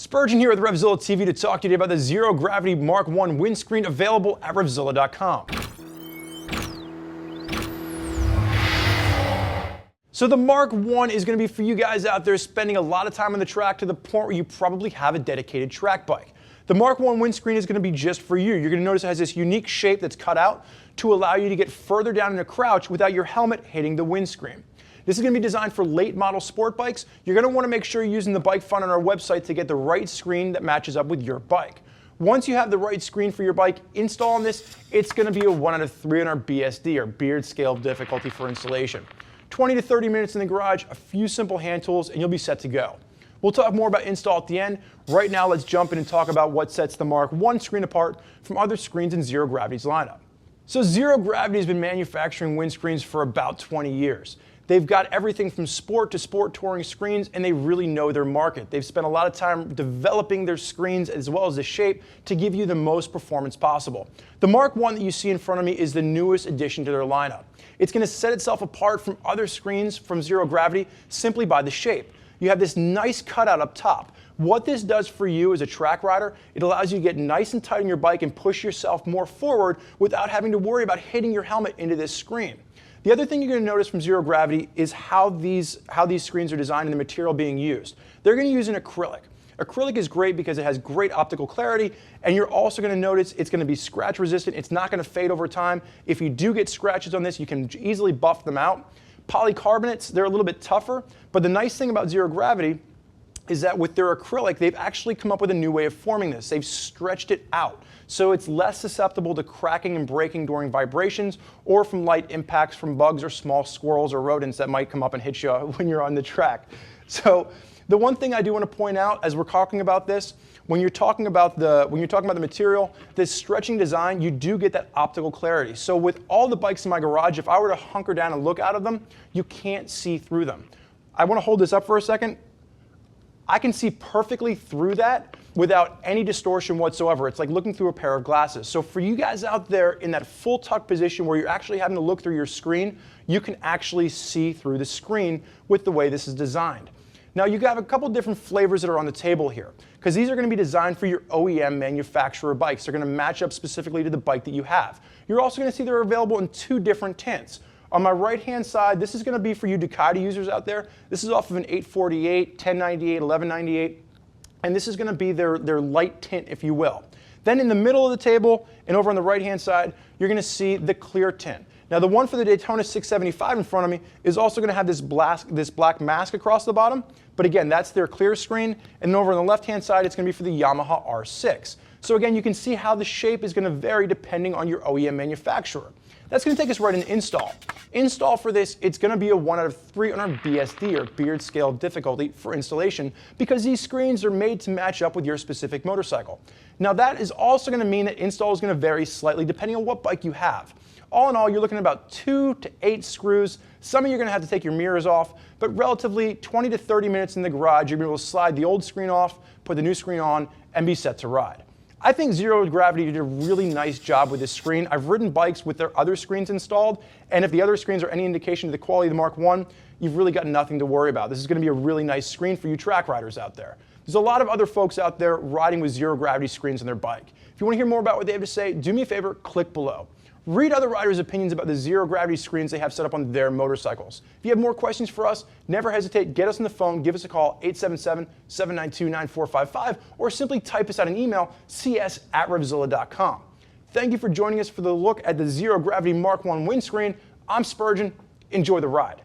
Spurgeon here with RevZilla TV to talk to you today about the Zero Gravity Marc 1 windscreen available at RevZilla.com. So the Marc 1 is going to be for you guys out there spending a lot of time on the track to the point where you probably have a dedicated track bike. The Marc 1 windscreen is going to be just for you. You're going to notice it has this unique shape that's cut out to allow you to get further down in a crouch without your helmet hitting the windscreen. This is going to be designed for late model sport bikes. You're going to want to make sure you're using the bike fund on our website to get the right screen that matches up with your bike. Once you have the right screen for your bike, installing this, it's going to be a 1 out of 3 on our BSD, or Beard Scale Difficulty for installation. 20 to 30 minutes in the garage, a few simple hand tools, and you'll be set to go. We'll talk more about install at the end. Right now, let's jump in and talk about what sets the Marc 1 screen apart from other screens in Zero Gravity's lineup. So Zero Gravity has been manufacturing windscreens for about 20 years. They've got everything from sport to sport touring screens, and they really know their market. They've spent a lot of time developing their screens as well as the shape to give you the most performance possible. The Marc 1 that you see in front of me is the newest addition to their lineup. It's going to set itself apart from other screens from Zero Gravity simply by the shape. You have this nice cutout up top. What this does for you as a track rider, it allows you to get nice and tight on your bike and push yourself more forward without having to worry about hitting your helmet into this screen. The other thing you're going to notice from Zero Gravity is how these screens are designed and the material being used. They're going to use an acrylic. Acrylic is great because it has great optical clarity, and you're also going to notice it's going to be scratch resistant. It's not going to fade over time. If you do get scratches on this, you can easily buff them out. Polycarbonates, they're a little bit tougher, but the nice thing about Zero Gravity is that with their acrylic, they've actually come up with a new way of forming this. They've stretched it out, so it's less susceptible to cracking and breaking during vibrations or from light impacts from bugs or small squirrels or rodents that might come up and hit you when you're on the track. So the one thing I do want to point out as we're talking about this, when you're talking about the material, this stretching design, you do get that optical clarity. So with all the bikes in my garage, if I were to hunker down and look out of them, you can't see through them. I want to hold this up for a second. I can see perfectly through that without any distortion whatsoever. It's like looking through a pair of glasses. So for you guys out there in that full tuck position where you're actually having to look through your screen, you can actually see through the screen with the way this is designed. Now you have a couple different flavors that are on the table here, because these are going to be designed for your OEM manufacturer bikes. They're going to match up specifically to the bike that you have. You're also going to see they're available in 2 different tints. On my right-hand side, this is going to be for you Ducati users out there. This is off of an 848, 1098, 1198, and this is going to be their light tint, if you will. Then in the middle of the table and over on the right-hand side, you're going to see the clear tint. Now the one for the Daytona 675 in front of me is also going to have this black mask across the bottom, but again, that's their clear screen, and over on the left-hand side, it's going to be for the Yamaha R6. So again, you can see how the shape is going to vary depending on your OEM manufacturer. That's going to take us right into install. Install for this, it's going to be a 1 out of 3 on our BSD, or Beard Scale Difficulty, for installation, because these screens are made to match up with your specific motorcycle. Now that is also going to mean that install is going to vary slightly depending on what bike you have. All in all, you're looking at about 2 to 8 screws. Some of you are going to have to take your mirrors off, but relatively 20 to 30 minutes in the garage, you're going to be able to slide the old screen off, put the new screen on, and be set to ride. I think Zero Gravity did a really nice job with this screen. I've ridden bikes with their other screens installed, and if the other screens are any indication of the quality of the Marc 1, you've really got nothing to worry about. This is going to be a really nice screen for you track riders out there. There's a lot of other folks out there riding with Zero Gravity screens on their bike. If you want to hear more about what they have to say, do me a favor, click below. Read other riders' opinions about the Zero Gravity screens they have set up on their motorcycles. If you have more questions for us, never hesitate, get us on the phone, give us a call, 877-792-9455, or simply type us out an email, cs@RevZilla.com. Thank you for joining us for the look at the Zero Gravity Marc 1 windscreen. I'm Spurgeon. Enjoy the ride.